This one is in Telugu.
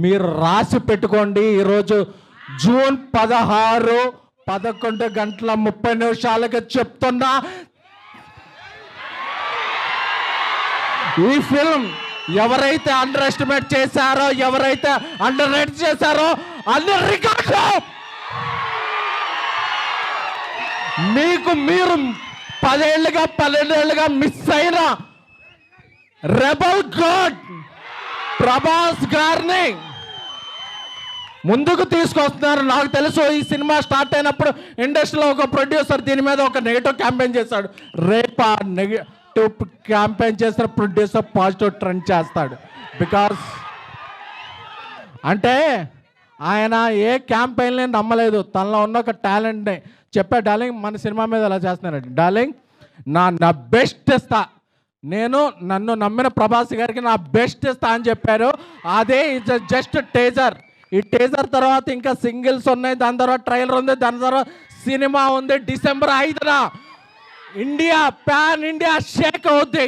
మీరు రాసి పెట్టుకోండి. ఈరోజు జూన్ 16 11:30 చెప్తున్నా, ఈ ఫిల్మ్ ఎవరైతే అండర్ ఎస్టిమేట్ చేశారో, ఎవరైతే అండర్ రేట్ చేశారో, అన్ని రికార్డులు మీకు మీరు 12 ఏళ్ళుగా మిస్ అయిన రెబల్ గాడ్ ప్రభాస్ గారిని ముందుకు తీసుకొస్తున్నారు. నాకు తెలుసు, ఈ సినిమా స్టార్ట్ అయినప్పుడు ఇండస్ట్రీలో ఒక ప్రొడ్యూసర్ దీని మీద ఒక నెగిటివ్ క్యాంపెయిన్ చేశాడు. రేపు ఆ నెగిటివ్ క్యాంపెయిన్ చేసిన ప్రొడ్యూసర్ పాజిటివ్ ట్రెండ్ చేస్తాడు. బికాస్ అంటే ఆయన ఏ క్యాంపెయిన్ని నమ్మలేదు, తనలో ఉన్న ఒక టాలెంట్ని చెప్పా. డార్లింగ్, మన సినిమా మీద ఎలా చేస్తున్నారండి, డార్లింగ్ నా బెస్ట్ ఇస్తా, నన్ను నమ్మిన ప్రభాస్ గారికి నా బెస్ట్ ఇస్తా అని చెప్పారు. అదే జస్ట్ టేజర్. ఈ టేజర్ తర్వాత ఇంకా సింగిల్స్ ఉన్నాయి, దాని తర్వాత ట్రైలర్ ఉంది, దాని తర్వాత సినిమా ఉంది. డిసెంబర్ 5న ఇండియా, పాన్ ఇండియా షేక్ అవుద్ది.